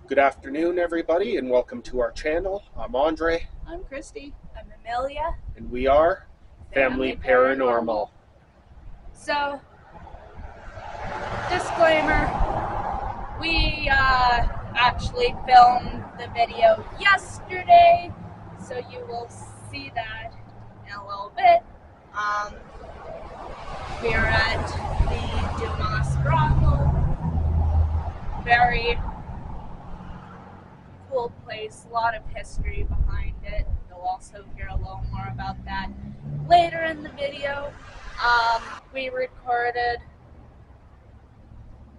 Good afternoon, everybody, and welcome to our channel. I'm Andre. I'm Christy. I'm Amelia. And we are Family Paranormal. So, disclaimer, we actually filmed the video yesterday, so you will see that in a little bit. We are at the Dumas Brothel. Very cool place, a lot of history behind it. You'll also hear a little more about that later in the video. We recorded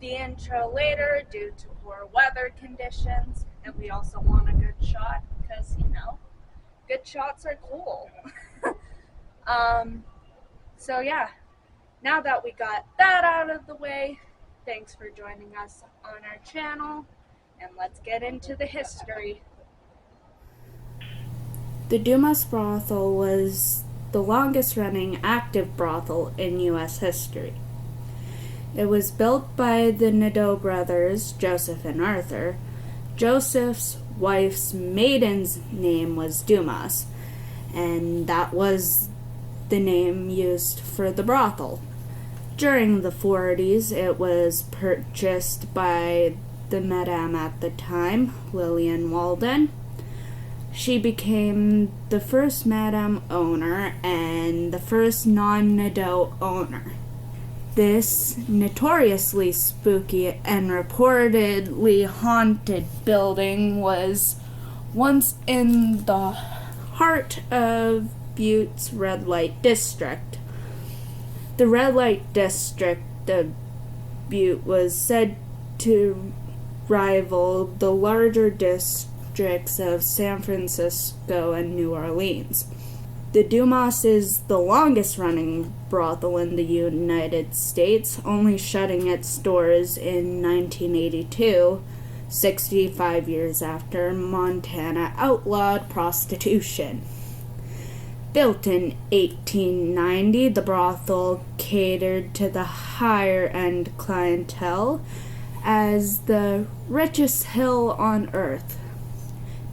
the intro later due to poor weather conditions, and we also want a good shot because, good shots are cool. So yeah, now that we got that out of the way, thanks for joining us on our channel, and let's get into the history. The Dumas Brothel was the longest-running active brothel in U.S. history. It was built by the Nadeau brothers, Joseph and Arthur. Joseph's wife's maiden's name was Dumas, and that was the name used for the brothel. During the 40s, it was purchased by the madame at the time, Lillian Walden. She became the first madame owner and the first non-Nadeau owner. This notoriously spooky and reportedly haunted building was once in the heart of Butte's red light district. The red light district of Butte was said to rival the larger districts of San Francisco and New Orleans. The Dumas is the longest running brothel in the United States, only shutting its doors in 1982, 65 years after Montana outlawed prostitution. Built in 1890, the brothel catered to the higher-end clientele as the richest hill on earth.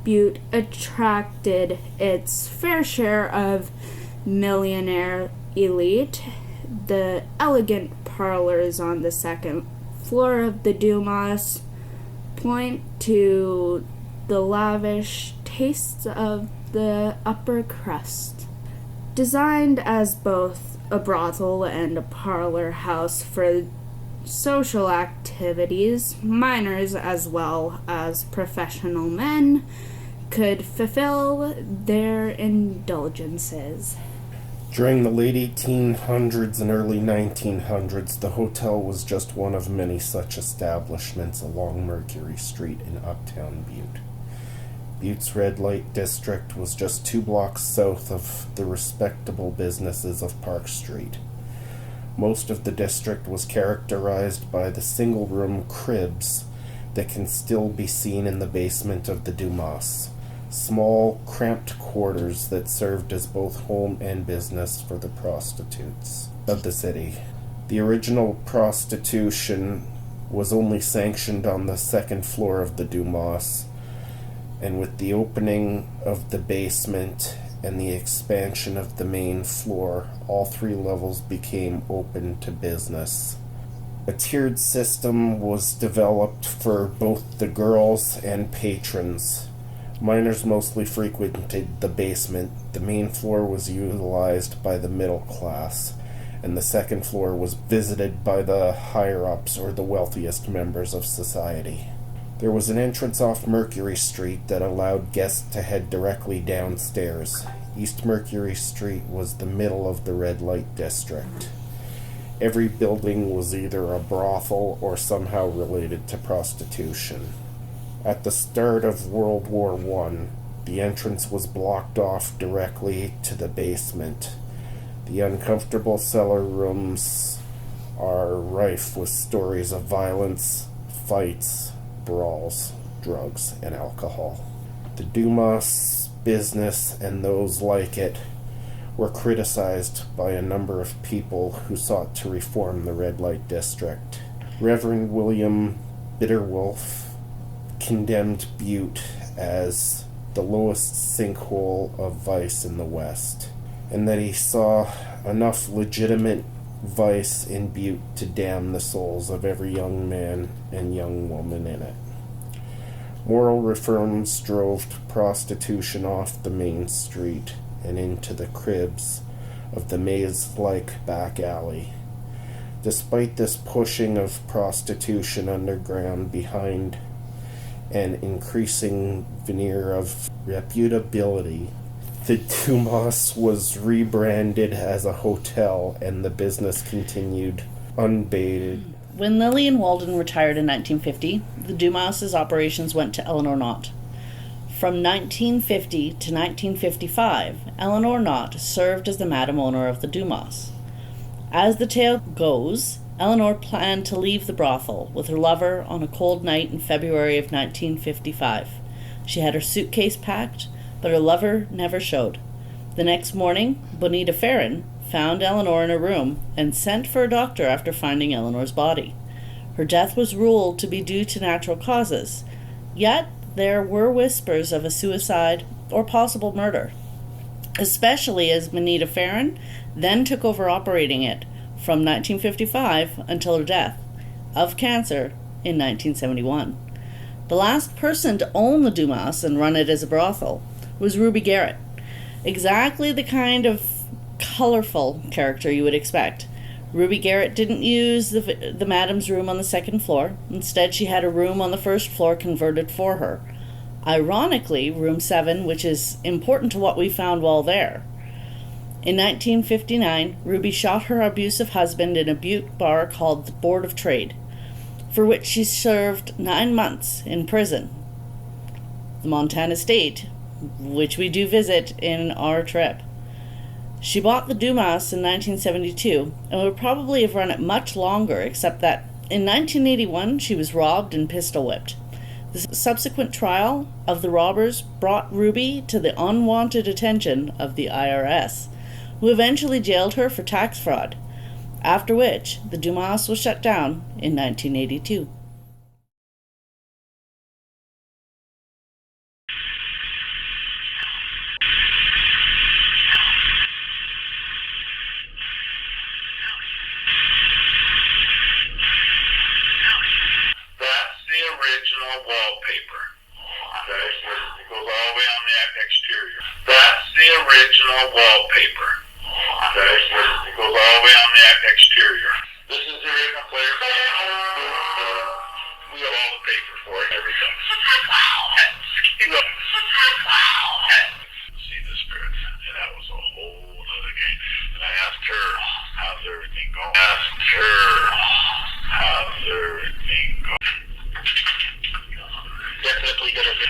Butte attracted its fair share of millionaire elite. The elegant parlors on the second floor of the Dumas point to the lavish tastes of the upper crust. Designed as both a brothel and a parlor house for social activities, minors as well as professional men could fulfill their indulgences. During the late 1800s and early 1900s, the hotel was just one of many such establishments along Mercury Street in Uptown Butte. Butte's red light district was just 2 blocks south of the respectable businesses of Park Street. Most of the district was characterized by the single-room cribs that can still be seen in the basement of the Dumas. Small, cramped quarters that served as both home and business for the prostitutes of the city. The original prostitution was only sanctioned on the second floor of the Dumas, and with the opening of the basement and the expansion of the main floor, all 3 levels became open to business. A tiered system was developed for both the girls and patrons. Minors mostly frequented the basement. The main floor was utilized by the middle class, and the second floor was visited by the higher-ups or the wealthiest members of society. There was an entrance off Mercury Street that allowed guests to head directly downstairs. East Mercury Street was the middle of the red light district. Every building was either a brothel or somehow related to prostitution. At the start of World War I, the entrance was blocked off directly to the basement. The uncomfortable cellar rooms are rife with stories of violence, fights, brawls, drugs, and alcohol. The Dumas business and those like it were criticized by a number of people who sought to reform the red light district. Reverend William Bitterwolf condemned Butte as the lowest sinkhole of vice in the West, and that he saw enough legitimate vice in Butte to damn the souls of every young man and young woman in it. Moral reforms drove prostitution off the main street and into the cribs of the maze-like back alley. Despite this pushing of prostitution underground behind an increasing veneer of reputability, the Dumas was rebranded as a hotel and the business continued unabated. When Lillian Walden retired in 1950, the Dumas' operations went to Eleanor Knott. From 1950 to 1955, Eleanor Knott served as the madam owner of the Dumas. As the tale goes, Eleanor planned to leave the brothel with her lover on a cold night in February of 1955. She had her suitcase packed, but her lover never showed. The next morning, Bonita Ferrin found Eleanor in her room and sent for a doctor after finding Eleanor's body. Her death was ruled to be due to natural causes, yet there were whispers of a suicide or possible murder, especially as Bonita Ferrin then took over operating it from 1955 until her death of cancer in 1971. The last person to own the Dumas and run it as a brothel was Ruby Garrett, exactly the kind of colorful character you would expect. Ruby Garrett didn't use the madam's room on the second floor. Instead, she had a room on the first floor converted for her. Ironically, room 7, which is important to what we found while there. In 1959, Ruby shot her abusive husband in a Butte bar called the Board of Trade, for which she served 9 months in prison. The Montana State, which we do visit in our trip. She bought the Dumas in 1972 and would probably have run it much longer, except that in 1981 she was robbed and pistol whipped. The subsequent trial of the robbers brought Ruby to the unwanted attention of the IRS, who eventually jailed her for tax fraud, after which the Dumas was shut down in 1982. Original wallpaper. Okay, it goes all the way on the exterior. That's the original wallpaper. Okay, it goes all the way on the exterior. This is the original player. We have all the paper for it, everything. See the spirits, and that was a whole other game. And I asked her, "How's everything going?" Asked her, "How's everything going?" Definitely gonna be.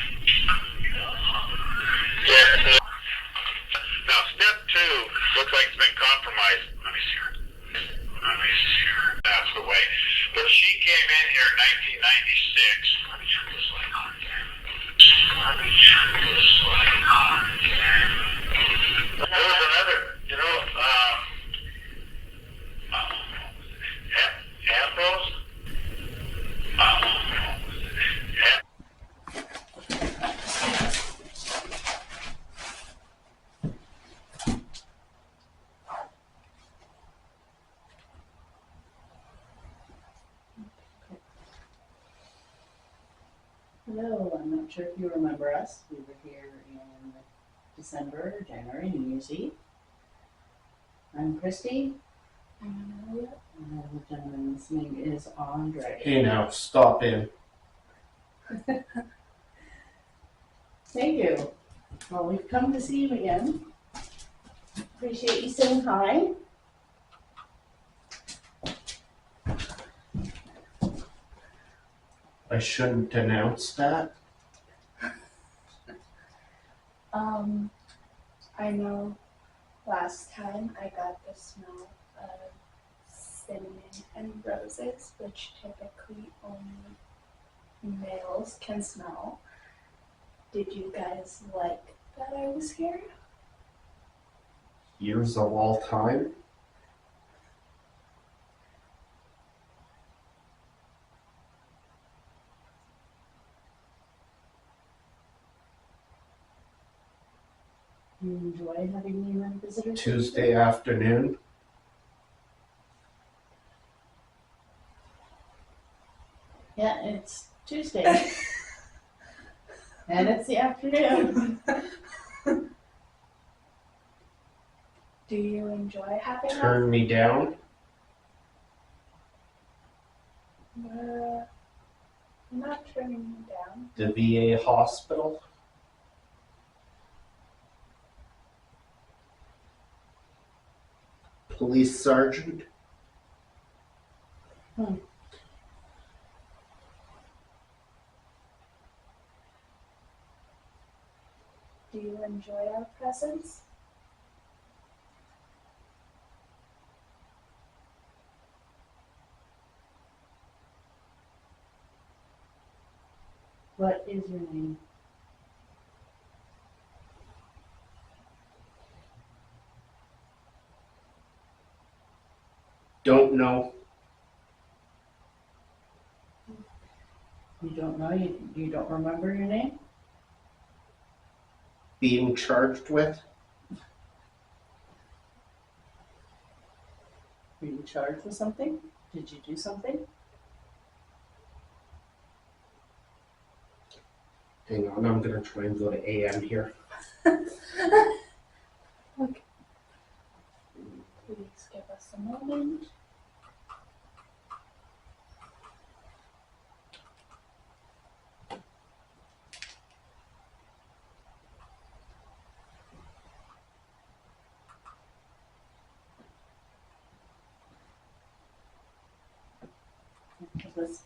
Yeah. Now step 2 looks like it's been compromised. Let me see her. Passed away. But she came in here in 1996. Let me check this light on again. There was another, Ambrose. Hello, I'm not sure if you remember us. We were here in December, January, New Year's Eve. I'm Christy. And the gentleman listening is Andre. Hey now, stop in. Thank you. Well, we've come to see you again. Appreciate you saying hi. I shouldn't announce that. I know last time I got the smell of cinnamon and roses, which typically only males can smell. Did you guys like that I was here? Years of all time? You enjoy having me run visitors? Tuesday afternoon. Yeah, it's Tuesday. And it's the afternoon. Do you enjoy having Turn me down. I'm not turning you down. The VA hospital. Police sergeant. Do you enjoy our presence? What is your name? Don't know. You don't know? You don't remember your name? Being charged with. Were you charged with something? Did you do something? Hang on, I'm gonna try and go to AM here. Okay. Please give us a moment. Let's-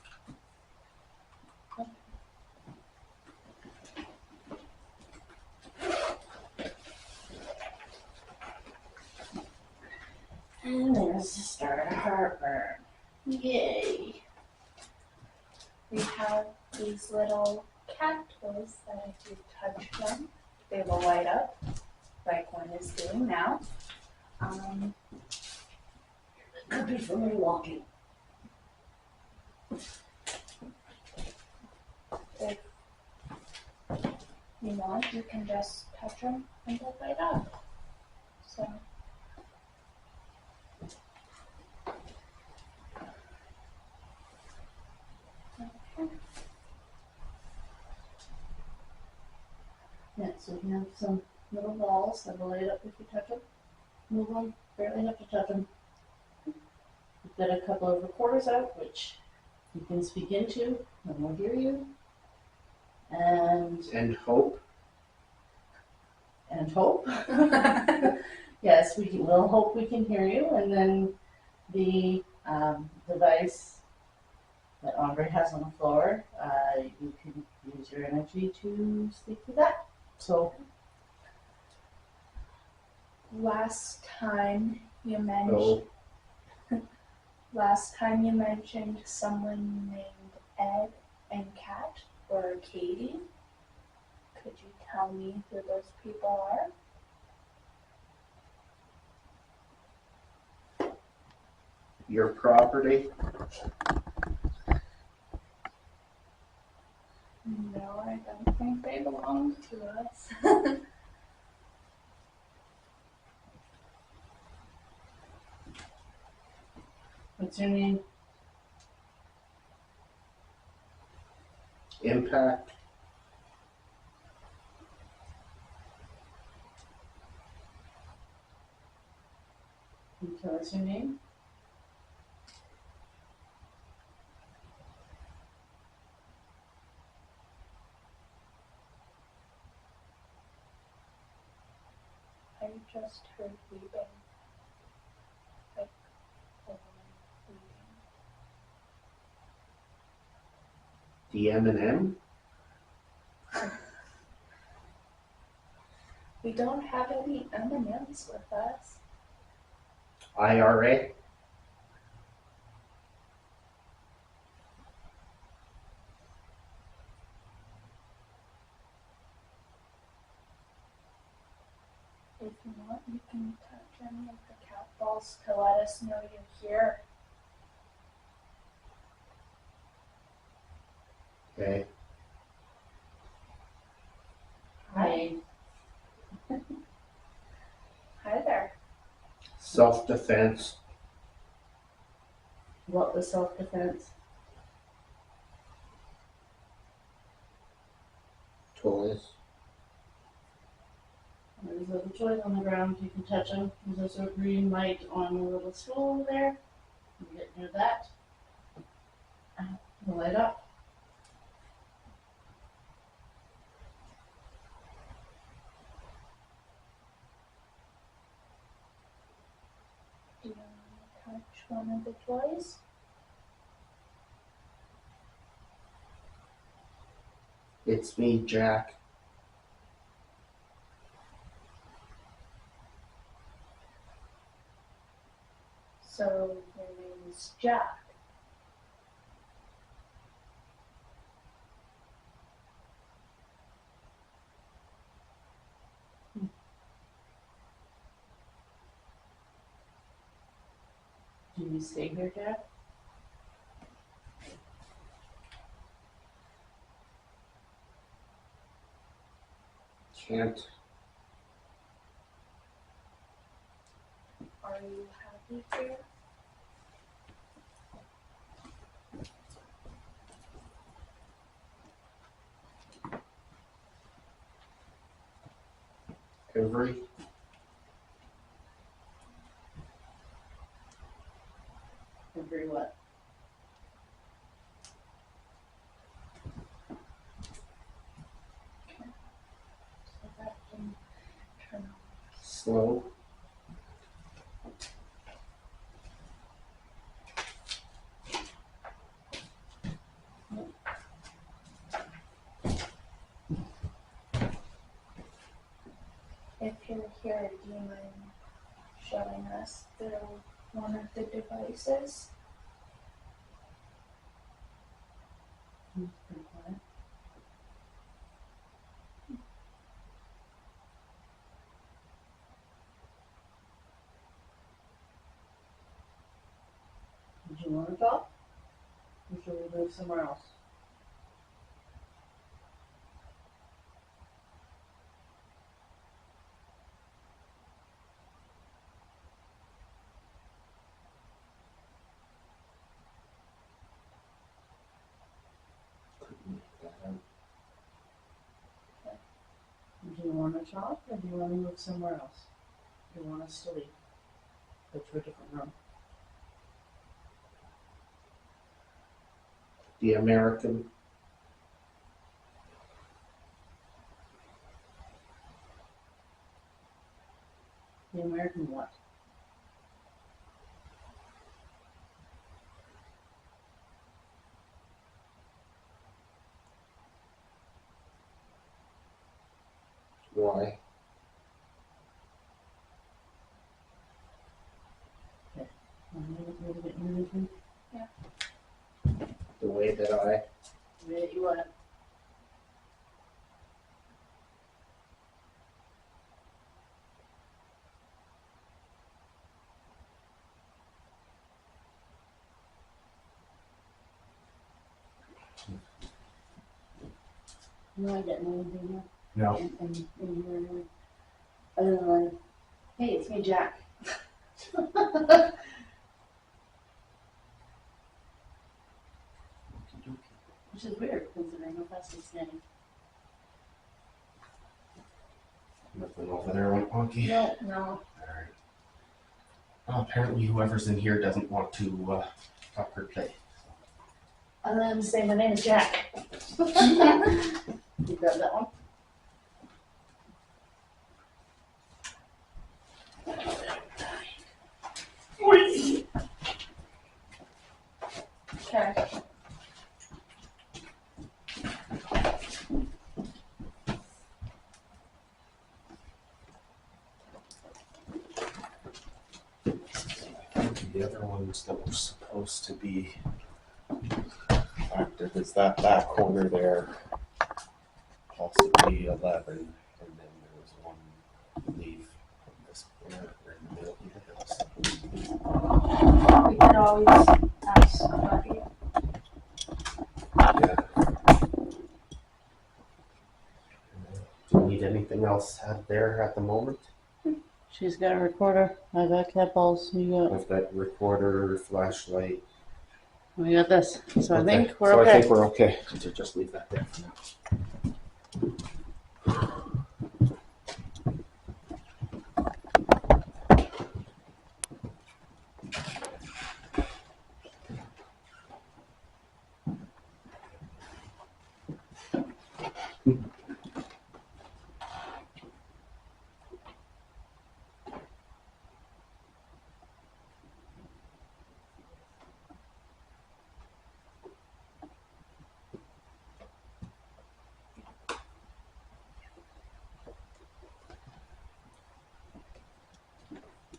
And there's the start of heartburn. Yay. We have these little cat toys that if you touch them, they will light up, like one is doing now. Could be from me walking. If you want, you can just touch them and they'll light up. So. Okay. Yeah, so we have some little balls that will light up if you touch them. Move them, barely have to touch them. We've got a couple of recorders out, which you can speak into, and we'll hear you. And hope. hope. Yes, we'll hope we can hear you. And then the device that Andre has on the floor, you can use your energy to speak to that. So Last time you mentioned someone named Ed and Kat or Katie. Could you tell me who those people are? Your property. No, I don't think they belong to us. what's your name? Impact. Can you tell us your name? I just heard weeping. Like a woman weeping. The M&M. We don't have any M&Ms with us. IRA. If you want, you can touch any of the cat balls to let us know you're here. Okay. Hi. Self-defense. What was self-defense? Toys. There's little toys on the ground. You can touch them. There's also a green light on the little stool there. You get near that. It'll light up. Do you want to touch one of the toys? It's me, Jack. So your name is Jack. Do you stay here, Jack? Can't. Are you happy here? Every. Every what? So that can turn on. Slow. If you're here, do you mind showing us one of the devices? Pretty quiet. Did you want to talk? Or should we move somewhere else? Couldn't make that out. Do you want to talk or do you want to move somewhere else? Do you want us to leave? Go to a different room. The American. The American what? Why? Yeah. The way that I. The way that you want it. You're not getting anything here? No. And you're other than like, hey, it's me, Jack. Which is weird considering how fast he's scanning. Nothing over there went wonky. No. Alright. Well, apparently whoever's in here doesn't want to talk or play. Other than say my name is Jack. You grab that one? Okay. The other ones that were supposed to be active is that back corner there, possibly 11, and then there was one, I believe, on this corner or in the middle here. We could always ask Bucky. Yeah. Do you need anything else out there at the moment? She's got a recorder. I got cat balls. I've got recorder, flashlight. We got this. So I Okay. think we're so okay. I think we're okay. So just leave that there for now.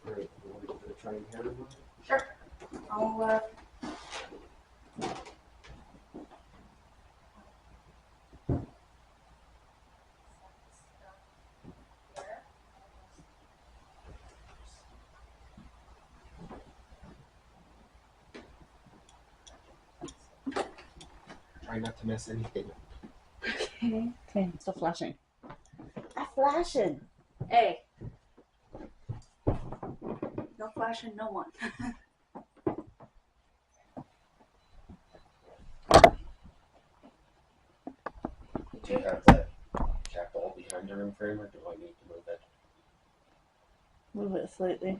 All right, you want to give it a try in here? Sure. I'll Try not to mess anything up. Okay. Okay, still flashing. Flashing. Hey. No flashing, no one. Do you have that cat ball behind the room frame, or do I need to move it? Move it slightly.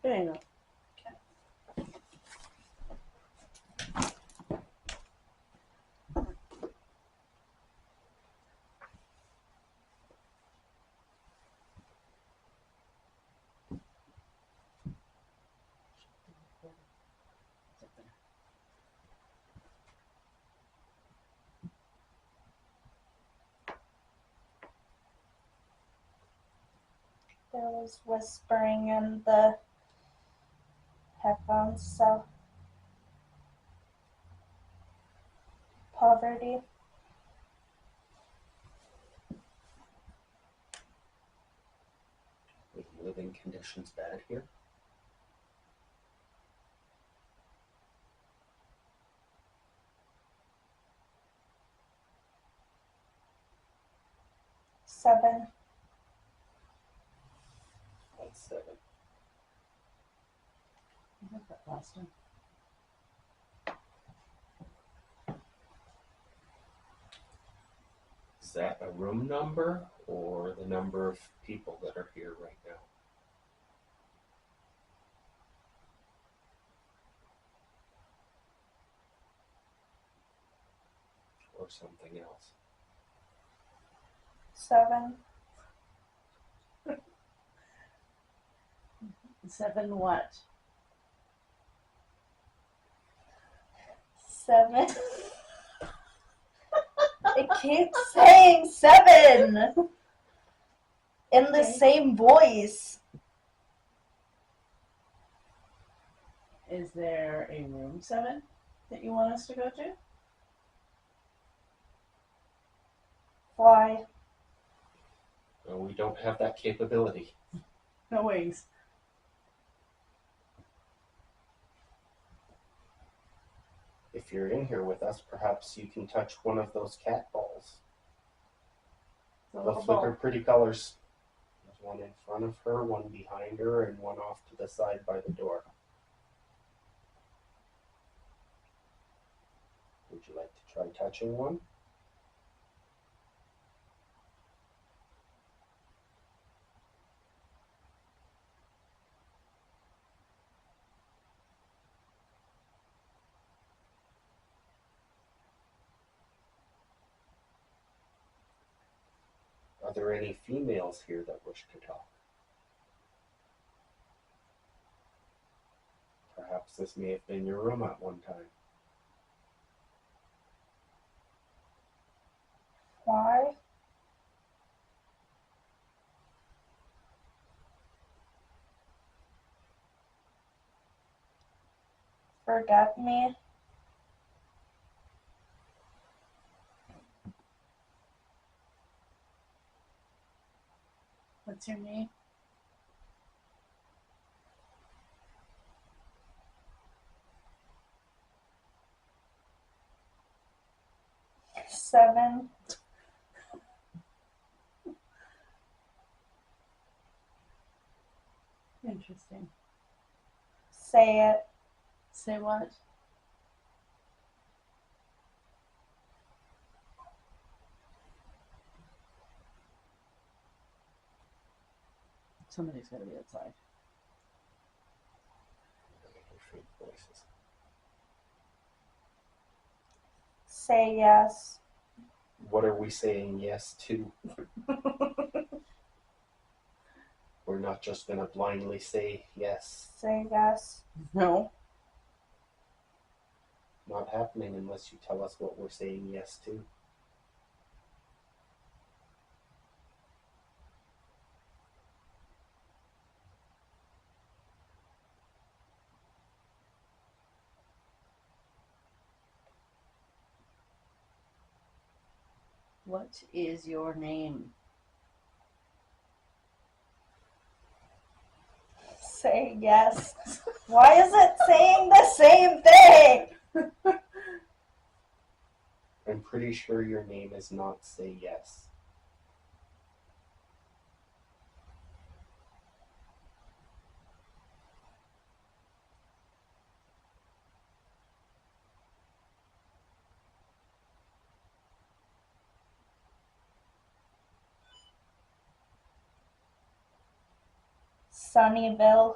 There you go. There was whispering in the headphones, so poverty. With living conditions bad here? Seven. That's 7. I got that last one. Is that a room number or the number of people that are here right now? Or something else? 7. 7 what? 7. It keeps saying 7 in the same voice. Is there a room 7 that you want us to go to? Why? No, we don't have that capability. No wings. If you're in here with us, perhaps you can touch one of those cat balls. They'll flicker pretty colors. There's one in front of her, one behind her, and one off to the side by the door. Would you like to try touching one? Are there any females here that wish to talk? Perhaps this may have been your room at one time. Why? Forget me? What's your name? 7. Interesting. Say it. Say what? Somebody's got to be outside. Fake voices. Say yes. What are we saying yes to? We're not just gonna blindly say yes. Say yes. No. Not happening unless you tell us what we're saying yes to. What is your name? Say yes. Why is it saying the same thing? I'm pretty sure your name is not say yes. Sunnyville.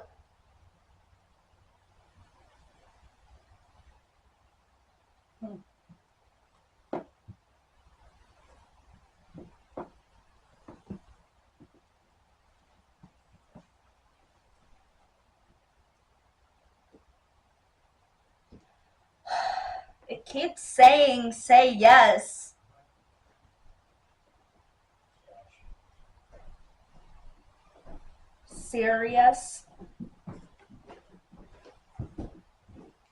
It keeps saying say yes. Serious.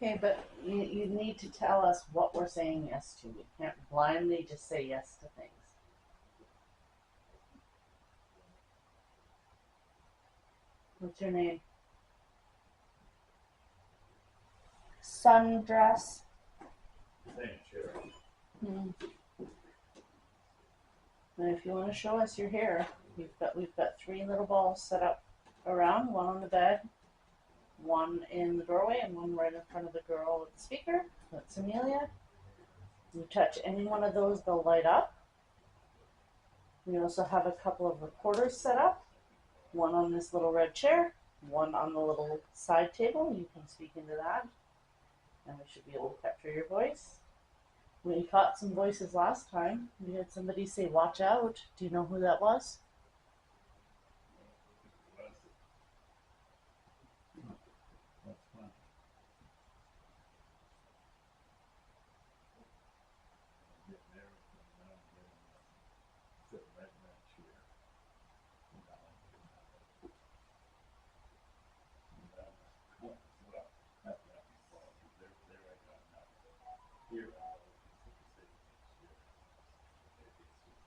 Okay, but you need to tell us what we're saying yes to. We can't blindly just say yes to things. What's your name? Sundress. And if you want to show us, you're here. We've got 3 little balls set up around, one on the bed, one in the doorway, and one right in front of the girl with the speaker. That's Amelia. You touch any one of those, they'll light up. We also have a couple of recorders set up, one on this little red chair, one on the little side table. You can speak into that, and we should be able to capture your voice. We caught some voices last time. We had somebody say, "Watch out." Do you know who that was?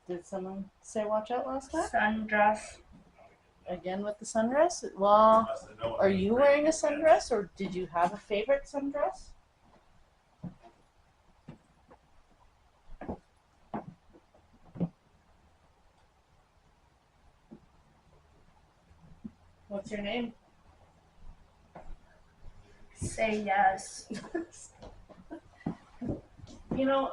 Did someone say watch out last time? Sundress. Again with the sundress? Well, are you wearing a sundress, or did you have a favorite sundress? What's your name? Say yes. You know,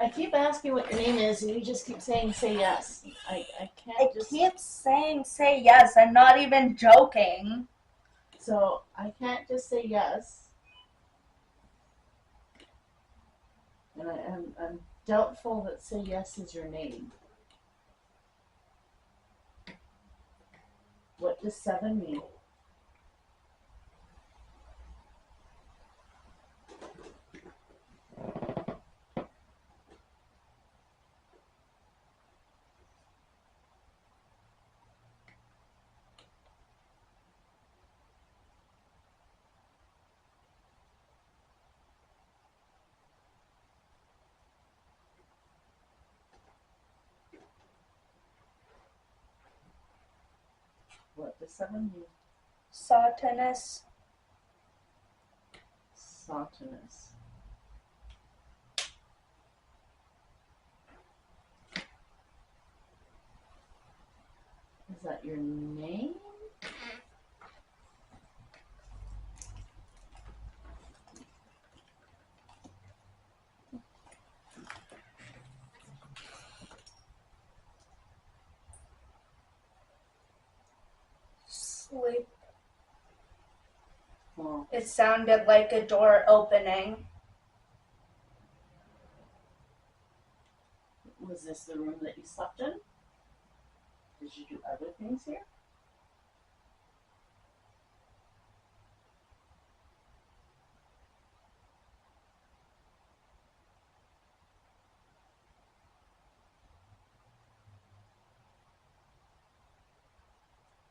I keep asking what your name is, and you just keep saying say yes. I can't It just... keeps saying say yes. I'm not even joking. So, I can't just say yes. And I'm doubtful that say yes is your name. What does 7 mean? What does 7 mean? Sotinus. Sotinus. not your name? Sleep. Well, It sounded like a door opening. was this the room that you slept in? Did you do other things here?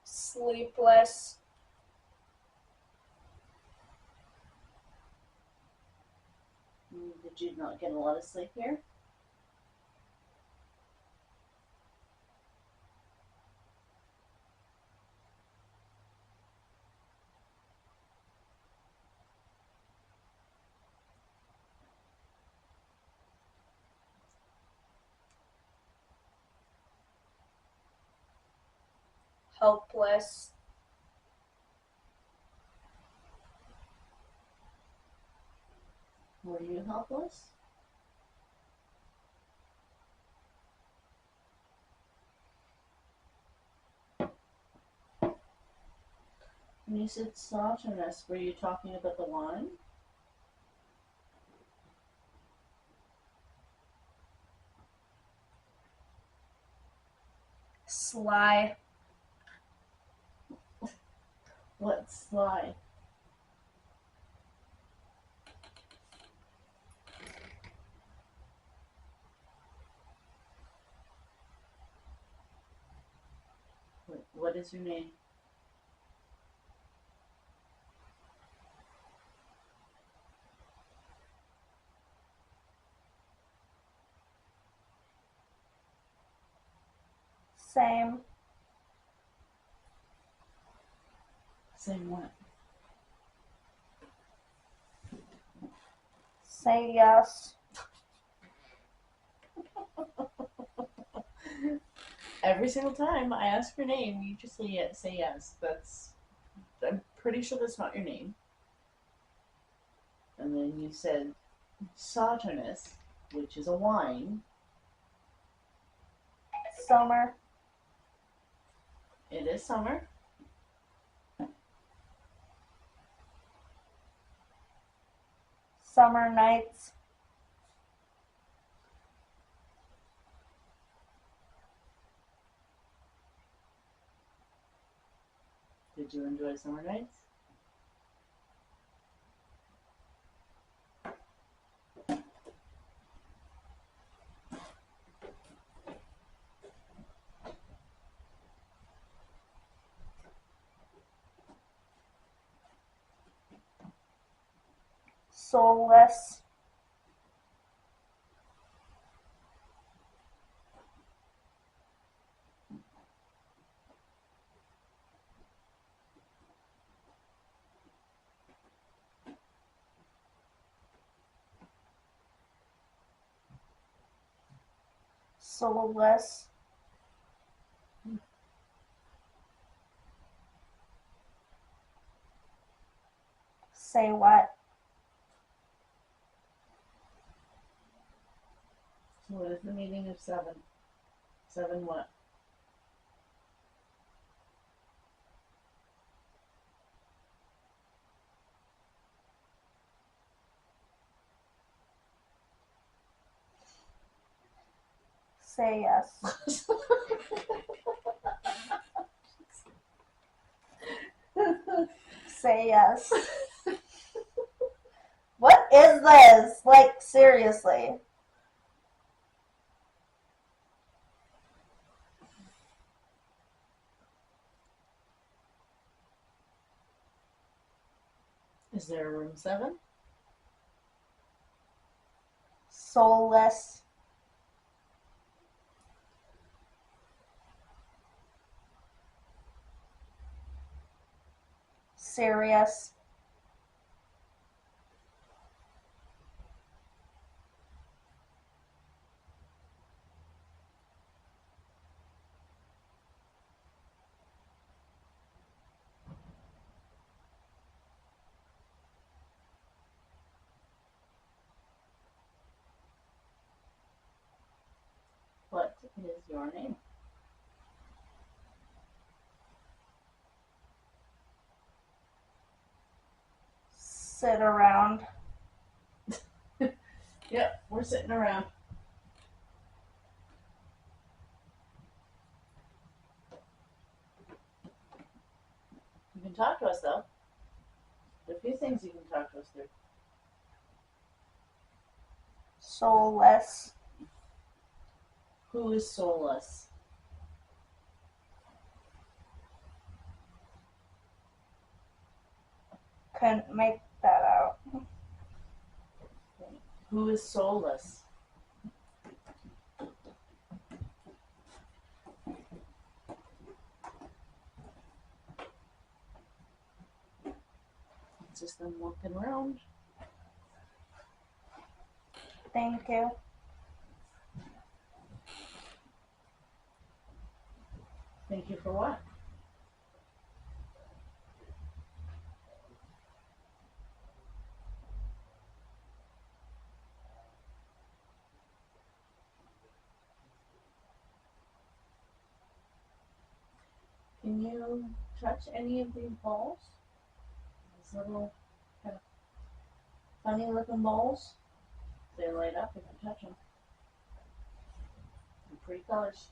Sleepless. Did you not get a lot of sleep here? Helpless. Were you helpless? When you said softness, were you talking about the wine? Sly. What sly? What is your name? Same. Same what? Say yes. Every single time I ask your name, you just say yes. I'm pretty sure that's not your name. And then you said Saturnus, which is a wine. Summer. It is summer. Summer nights. Did you enjoy summer nights? Soulless. Soulless. Say what? So what is the meaning of 7? 7 what? Say yes. Say yes. What is this? Like, seriously. Is there a room 7? Soulless. Serious. Your name. Sit around. Yep, we're sitting around. You can talk to us though. There are a few things you can talk to us through. Soulless. Who is soulless? Couldn't make that out. Who is soulless? It's just them walking around. Thank you. Thank you for what? Can you touch any of these balls? These little kind of funny looking balls. They light up if you touch them. They're pretty colors.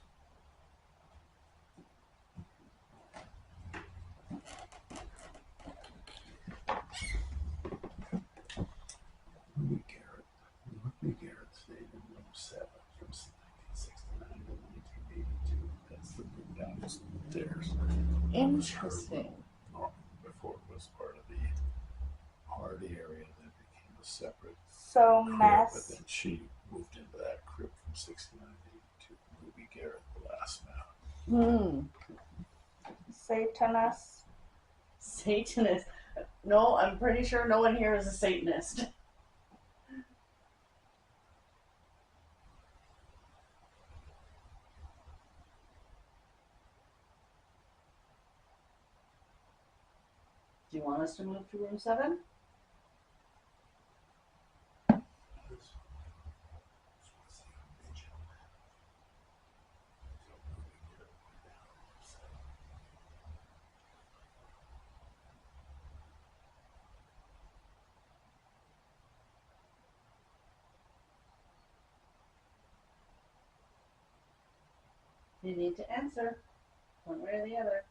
Ruby Garrett stayed in room 7 from 1969 to 1982. That's the room downstairs. Interesting. Before it was part of the party area, that became a separate So crib. mess. But then she moved into that crib from 69 to 82. Ruby Garrett, the last man. Satanist. Satanist. No, I'm pretty sure no one here is a Satanist. Do you want us to move to room 7? You need to answer one way or the other.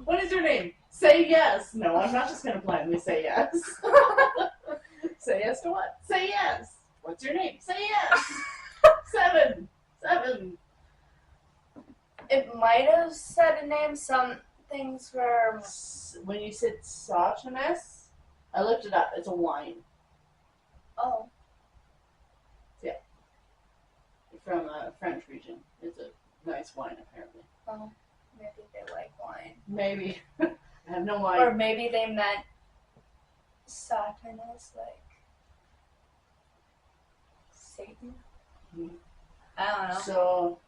What is your name? Say yes. No, I'm not just going to blindly say yes. Say yes to what? Say yes. What's your name? Say yes. 7. It might have said a name. Some things were. When you said Satanist, I looked it up. It's a wine Oh. from a French region. It's a nice wine, apparently. Oh. Maybe they like wine. Maybe. I have no wine. Or maybe they meant Satanist, like Satan. Mhm. I don't know. So,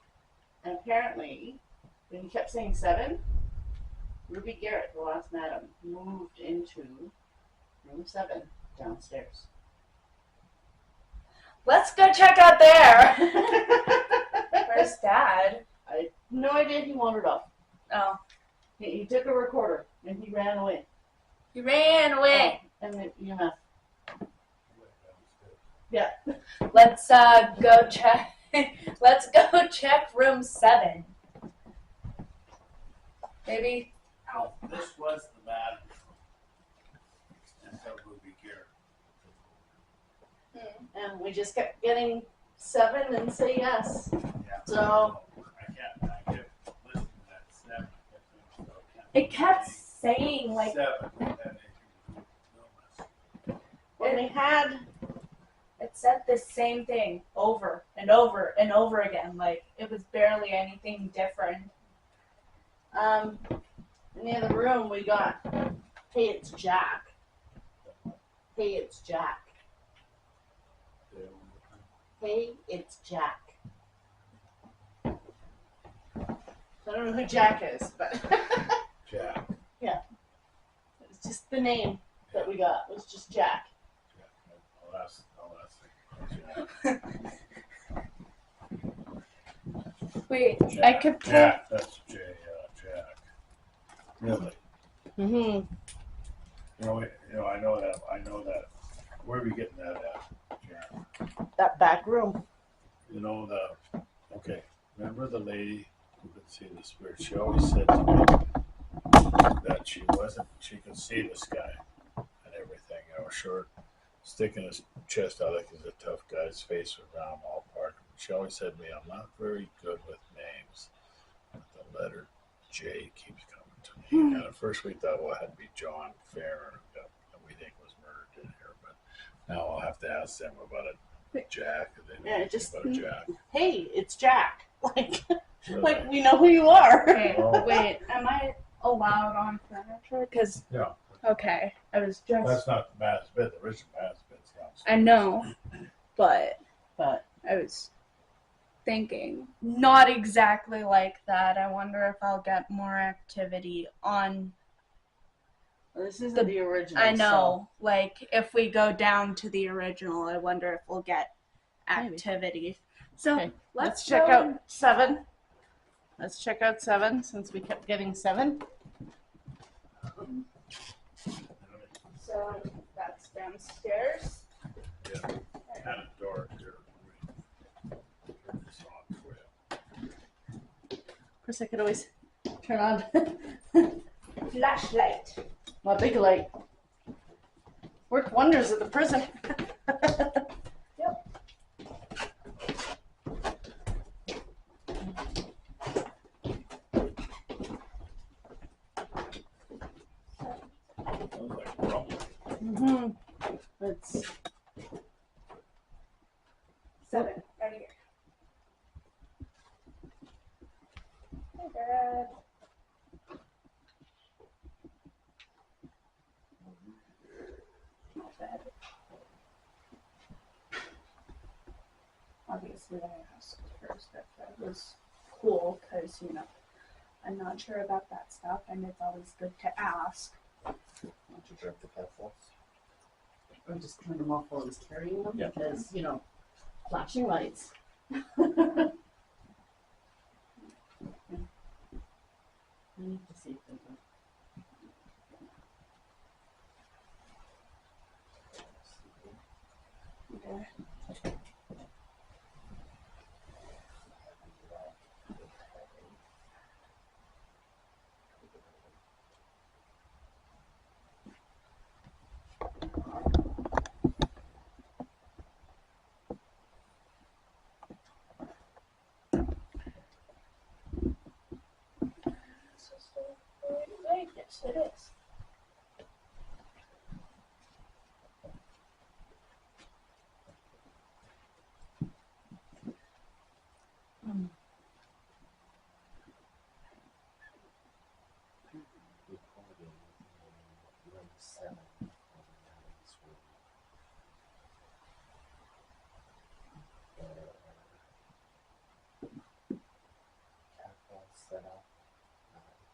apparently, when you kept saying 7, Ruby Garrett, the last madam, moved into room 7 downstairs. Let's go check out there. Where's Dad? I had no idea he wandered off. Oh, He took a recorder and he ran away. he ran away. And the EMF. Yeah. Let's go check. Let's go check room 7. Maybe. Well, this was the bad room. And so Ruby Garrett. And we just kept getting 7 and say yes. Yeah. So I kept listening to that 7. It kept saying like 7 with that illness. when they had it said the same thing over and over and over again. Like it was barely anything different. in the other room we got, hey, it's Jack. Hey, it's Jack. Hey, it's Jack. I don't know who Jack is, but Jack. yeah, it's just the name that we got. It was just Jack. I'll ask Jack. Wait, Jack. I could pull. Jack, that's J. Jack. Really? Mm-hmm. I know that. Where are we getting that at, Jack? That back room. Okay. Remember the lady who could see the spirit? She always said to me that she could see this guy and everything. Short, sticking his chest out like he's a tough guy's face with round all part. She always said to me, I'm not very good with names, but the letter J keeps coming to me. And at first we thought, well, it had to be John Farron, that we think was murdered in here, but now I'll have to ask them about it. Jack, and they know Yeah, just about a Jack. hey, it's Jack. Like we know who you are. Okay, Oh. wait, am I allowed on furniture? Because, Yeah, okay, I was just. that's not the Mass bed. The original Mass bed's downstairs. I know, but But I was thinking not exactly like that. I wonder if I'll get more activity on. this isn't the original. I know, like if we go down to the original, I wonder if we'll get Maybe. activity. So Okay, let's go check and- out 7. Let's check out 7 since we kept getting 7. So that's downstairs. Yeah, kind of dark here. Turn this on for you. Of course, I could always turn on Flashlight. my big light. Worked wonders at the prison. Yep. Sounds like rumbling. Mm-hmm. It's 7 right here. Hey, Dad. Not bad. Obviously, I asked first if that was cool because, I'm not sure about that stuff and it's always good to ask. Why don't you grab the pencils? I just turned them off while I was carrying them Yeah. because, flashing lights. I need to see if they go. Okay. Yes, it is. Room 7. Capital setup.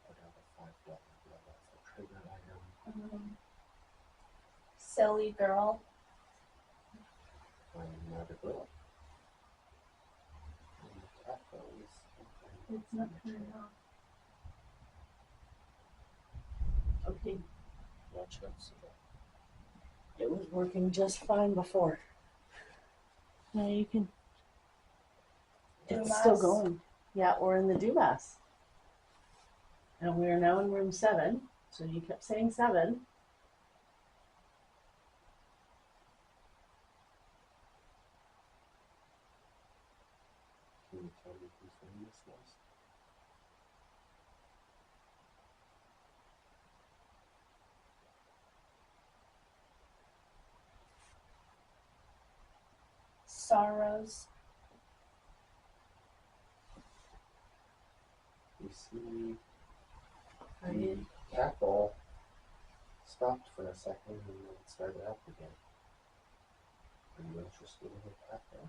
Put out a 5 level bill as a trigger item. Silly girl. Another bill. And the capital is. It's not turning off. Okay, Watch out, so it was working just fine before. Now you can. It's Dumas. still going. Yeah, we're in the Dumas. And we are now in room 7. So you kept saying 7. Can you tell me whose room this was? Sorrows. You see, the cat ball stopped for a second and then it started up again. Are you interested in the cat ball?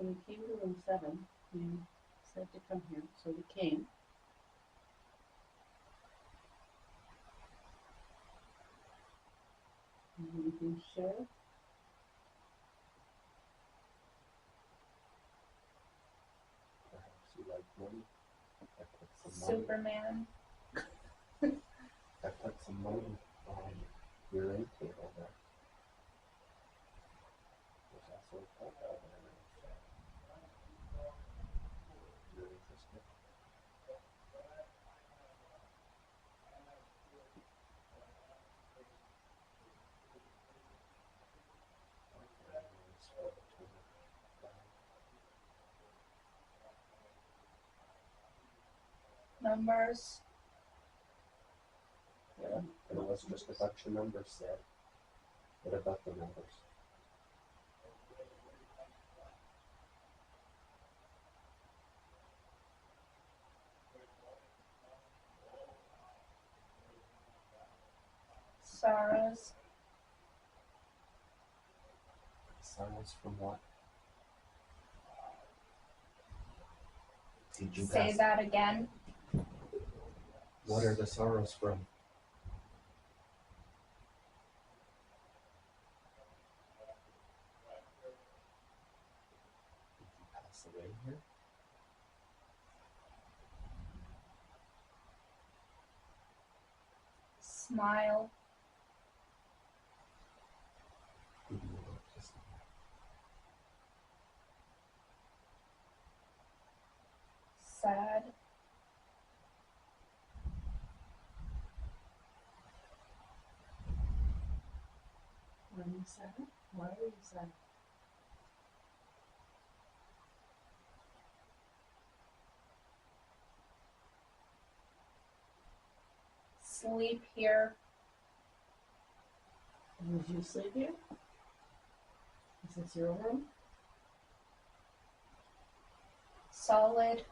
So we came to room 7. We said to come here, so we came. Anything to share? Perhaps you like money. I put some money. Superman. I put some money on your end table there. There's also a photo of it. You're interested? Numbers. Yeah, it was just a bunch of numbers there. What about the numbers? Sorrows. Sorrows from what? Did you Say guess? that again. What are the sorrows from? Did you pass away here? Smile. Did you want to smile? Sad. Were you sad? Why were you sad? Sleep here. Did you sleep here? Is this your room? Solid.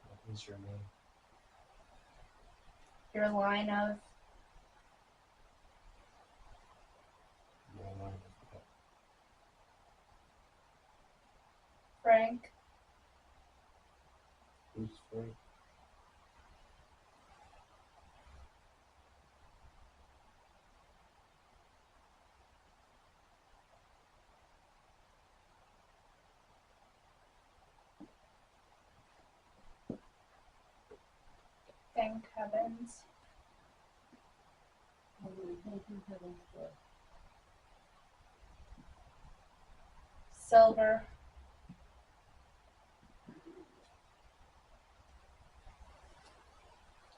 What is your name? Your line of Your line of what? Frank. Who's Frank? Thank heavens. What were you thanking heaven for? Silver.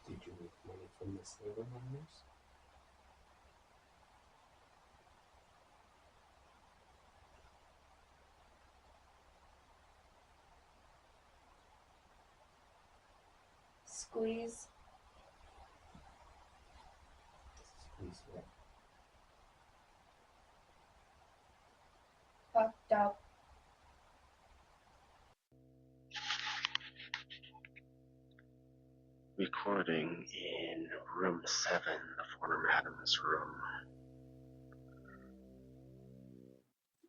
Did you make money from the silver miners? Squeeze. Squeeze what? Fucked up. Recording in room 7, the former Adams room.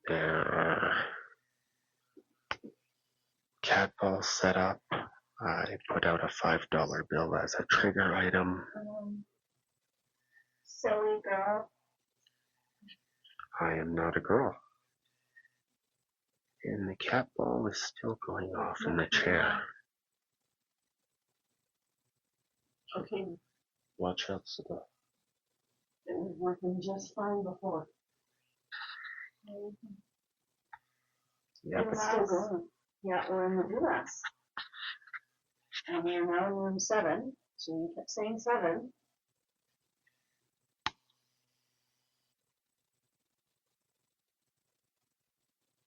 There are cat balls set up. I put out a $5 bill as a trigger item. Silly girl. I am not a girl. And the cat ball is still going off in the chair. Okay, Watch out, Sada. it was working just fine before. Yeah, It's still going. Yeah, we're in the Dumas. And we're now in room 7. So you kept saying 7.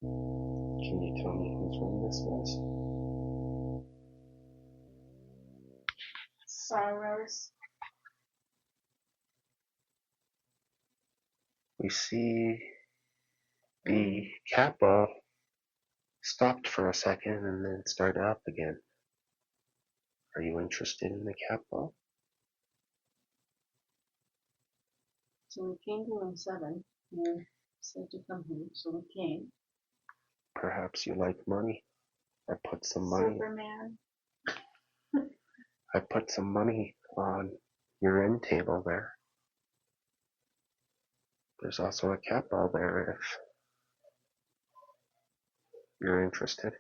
can you tell me whose room this was? Sorrows. We see the cat ball stopped for a second and then started up again. Are you interested in the cat ball? So we came to room 7. You said to come here, so we came. Perhaps you like money. I put some money. Superman. I put some money on your end table there. There's also a cat ball there if you're interested.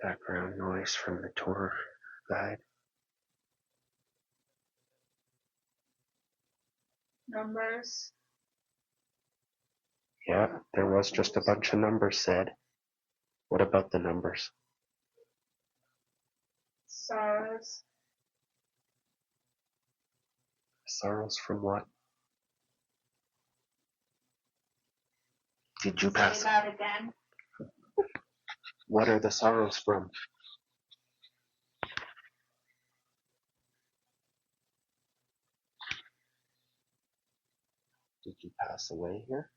Background noise from the tour guide. Numbers. Yeah, there was just a bunch of numbers said. What about the numbers? Sorrows. Sorrows from what? Did you Say pass? that again. What are the sorrows from? Did you pass away here?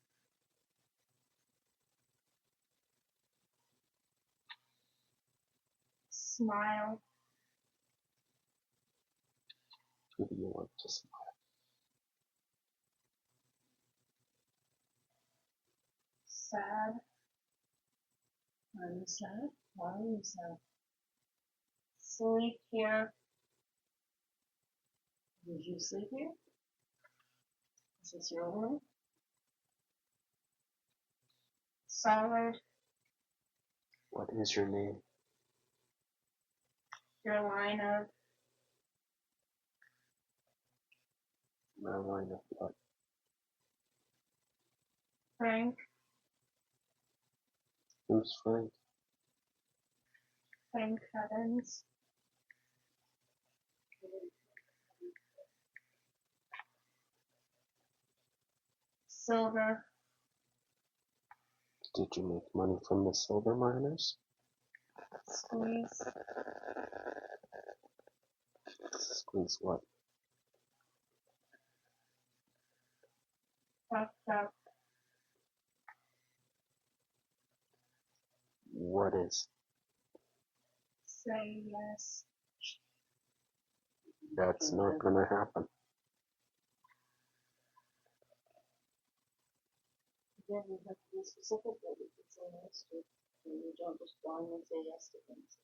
Smile. Who do you want to smile? Sad. I'm sad. Why are you sad? Sleep here. Did you sleep here? Is this your room? Solid. What is your name? Your line of My line of what? Frank. Who's Frank? Frank Heavens. Silver. Did you make money from the silver miners? Squeeze. Squeeze what? Puffed up. What is? Say yes. That's not gonna happen. Again, you have to be specific that you can say yes to. And you don't just blindly say yes to things.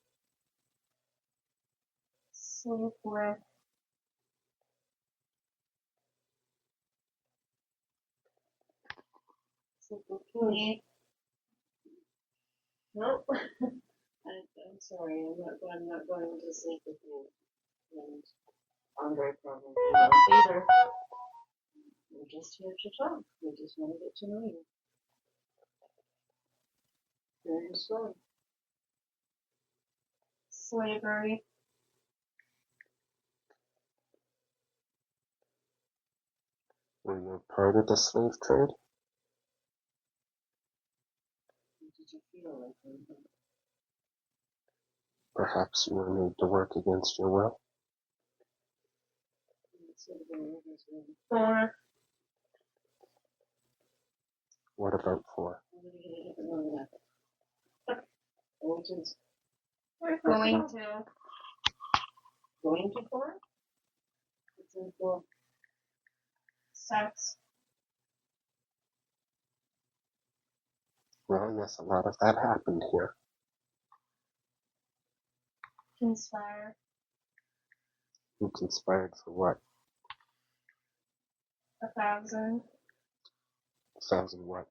Sleep with. Sleep with who? Me. Nope. I'm sorry, I'm not going to sleep with you. And Andre probably won't either. We're just here to talk. We just want to get to know you. Very slow. Slavery. Were you a part of the slave trade? What did you feel like when you Perhaps you were made to work against your will? sort of were as well? 4. What about 4? I'm going to get a different one of that. Origins. We're going to. Going to 4? What's in 4? Sex. Well, yes, a lot of that happened here. Conspire. Who conspired for what? 1,000. 1,000 what?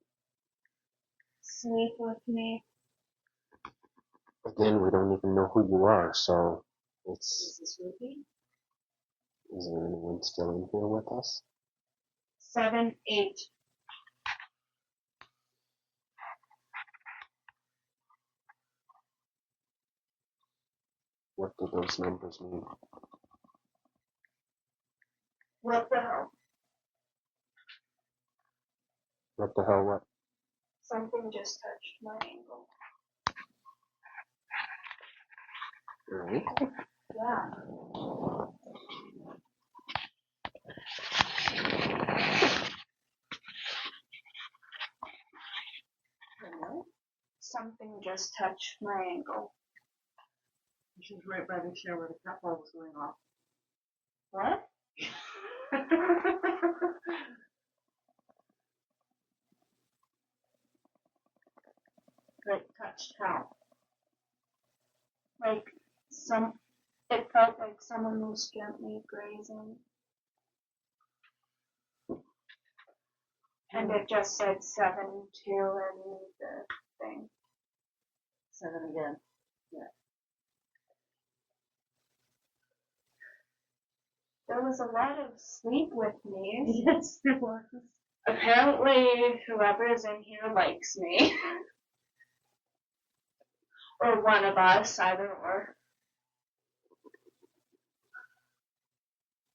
Sleep with me. Again, we don't even know who you are, so it's... Is this Ruby? Is there anyone still in here with us? 7, 8. What do those numbers mean? What the hell? What the hell, what? Something just touched my ankle. Really? Yeah. Something just touched my ankle. She was right by the chair where the cat ball was going off. What? Right, touched how? Like it felt like someone was gently grazing. And it just said 7-2 in the thing. 7 again. There was a lot of sleep with me. Yes, there was. Apparently, whoever is in here likes me. Or one of us, either or.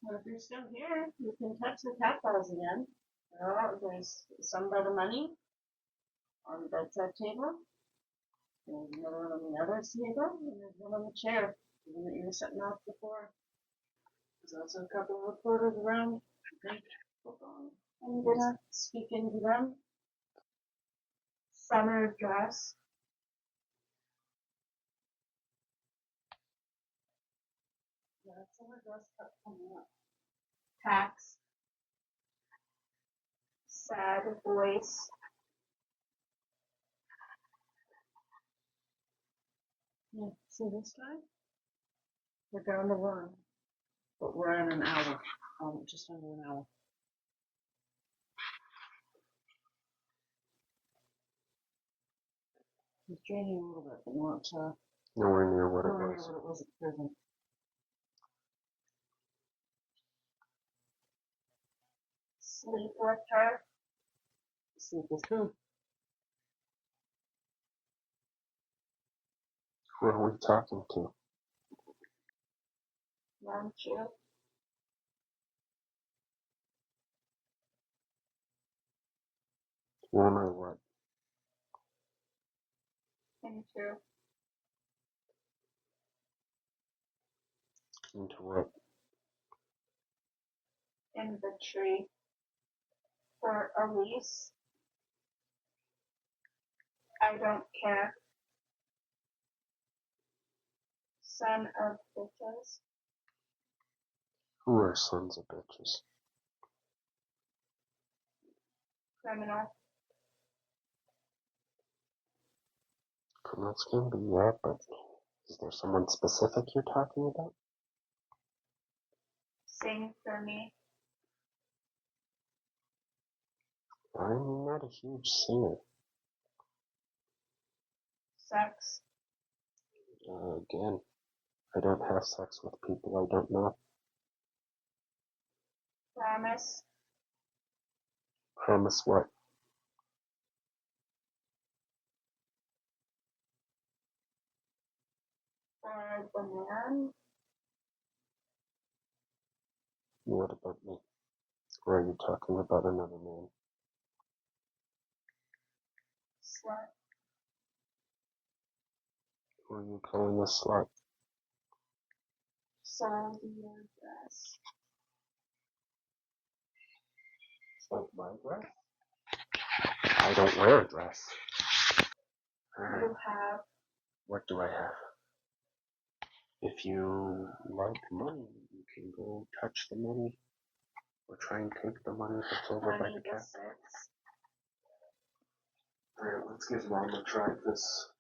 Well, if you're still here, you can touch the cat balls again. Oh, there's some by the money on the bedside table. There's another one on the other table, and there's one on the chair, the one that you were setting off before. There's also a couple of reporters around. Okay. I'm gonna Speak into them. summer dress. Yeah, summer dress cut coming up. Tax. Sad voice. Yeah, see this time? We're down to 1. But we're in an hour. Just under an hour. It's draining a little bit, but not Nowhere near what nowhere it near was. what it was at prison. Sleep with her. Sleep with who? Who are we talking to? Won't you? One or what? Into Into what? in the tree. For Elise. I don't care. Son of bitches. Who are sons of bitches? Criminal. Criminals can be, yeah, but is there someone specific you're talking about? Sing for me. I'm not a huge singer. Sex. Again, I don't have sex with people I don't know. Promise. Promise what? For the man. What about me? Or are you talking about another man? Slut. Who are you calling a slut? Sold your dress. Sold my dress? I don't wear a dress. You have. What do I have? If you like money, you can go touch the money or try and take the money that's over by the cat. Alright, let's give Mom a try this.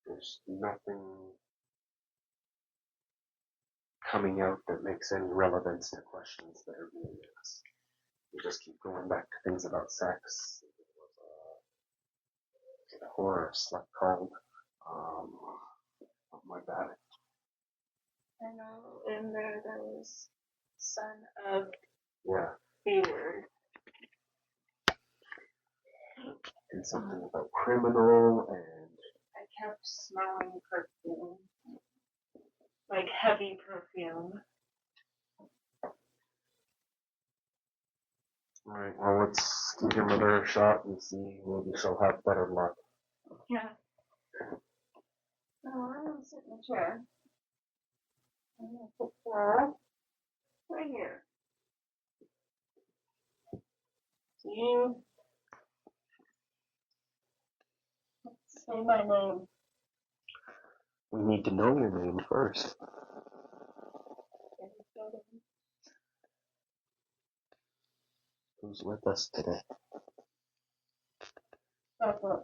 There's nothing coming out that makes any relevance to questions that are being asked. You just keep going back to things about sex. It was a horror slut called. Oh my bad. I know in there was son of Yeah, B-word. and something about criminal and I kept smelling perfume. Like heavy perfume. Alright, well let's give your mother a shot and see, maybe she'll have better luck. Yeah. Oh, I'm gonna sit in the chair. I'm gonna put the right here. Do you Say my name. We need to know your name first. Who's with us today? Papa.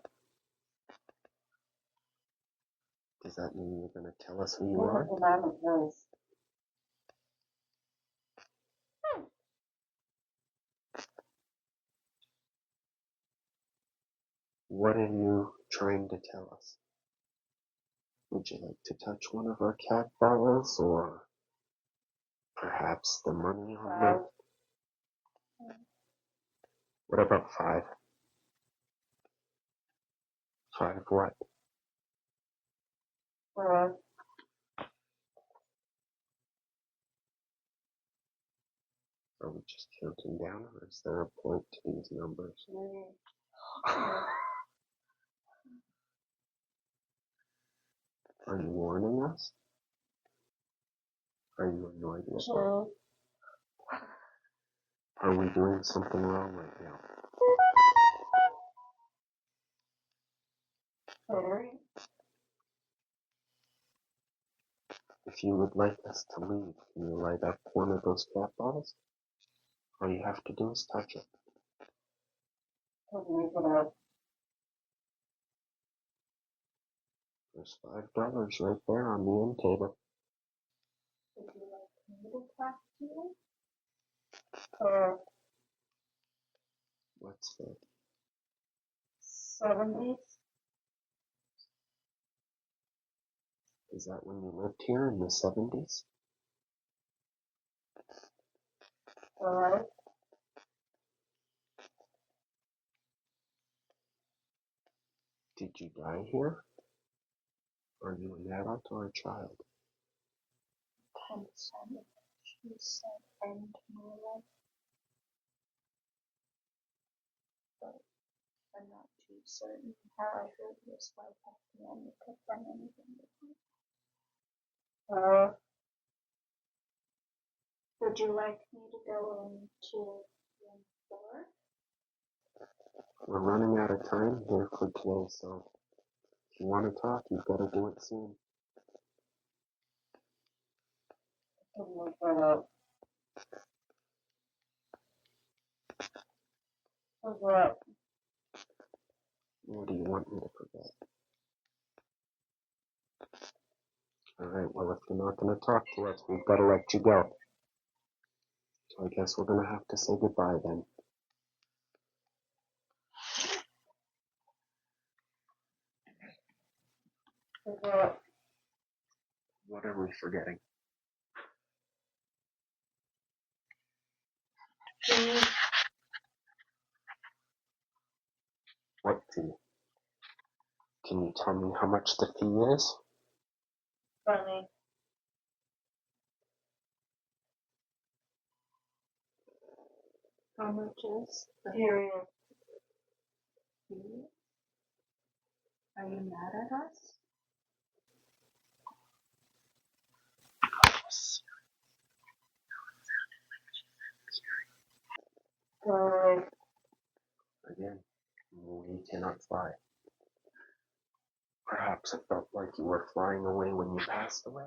Does that mean you're going to tell us who you You are? have a loud voice. What are you trying to tell us? Would you like to touch one of our cat balls, or perhaps the money on the... What about 5? 5 what? Are we just counting down, or is there a point to these numbers? Are you warning us? Are you annoyed with us? Are we doing something wrong right now? Sorry. If you would like us to leave, can you light up one of those cat balls? All you have to do is touch it. There's $5 right there on the end table. Would you like me to talk to you? What's the... 70s? Is that when you lived here in the 70s? Alright. Did you die here? Are you an adult or a child? 10 cents. She said, end my life. But I'm not too certain how I heard this life after I could find anything different. Would you like me to go into room 4? We're running out of time here for today, so if you want to talk, you've got to do it soon. What do you want me to forget? Alright, well, if you're not going to talk to us, we've got to let you go. So I guess we're going to have to say goodbye then. What are we forgetting? What fee? Can you tell me how much the fee is? Funny. How much is the period? Are you mad at us? Again, we cannot fly. Perhaps it felt like you were flying away when you passed away.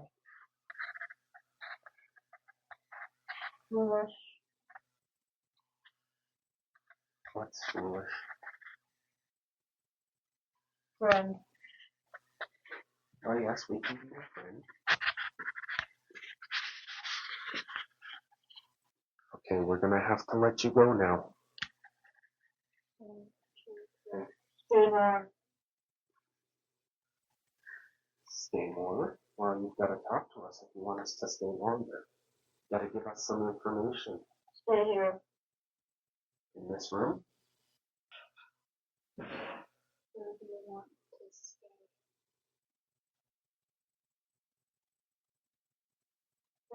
Foolish. What's foolish? Friend. Oh yes, we can be your friend. Okay, we're gonna have to let you go now. Stay on. Stay more? Well, you've got to talk to us if you want us to stay longer. You've got to give us some information. Stay here. In this room? Where do you want to stay?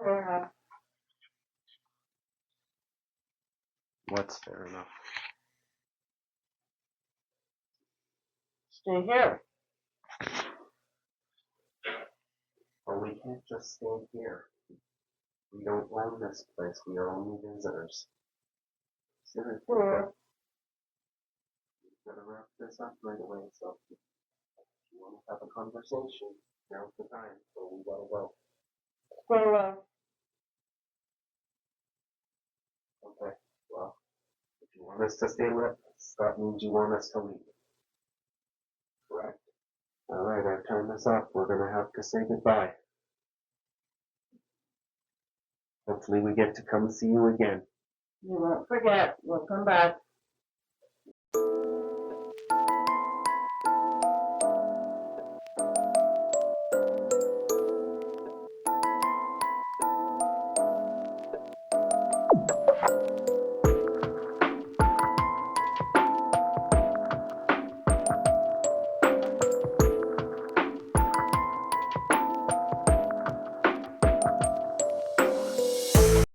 Fair enough. What's fair enough? Stay here. Well, we can't just stay here. We don't own this place. We are only visitors. Seriously, Sure. we've got to wrap this up right away, so you want to have a conversation, now's the time, so we gotta go. So, Okay, well, if you want us to stay with us, that means you want us to leave. Correct? Alright, I've turned this off. We're gonna have to say goodbye. Hopefully we get to come see you again. you won't forget. We'll come back.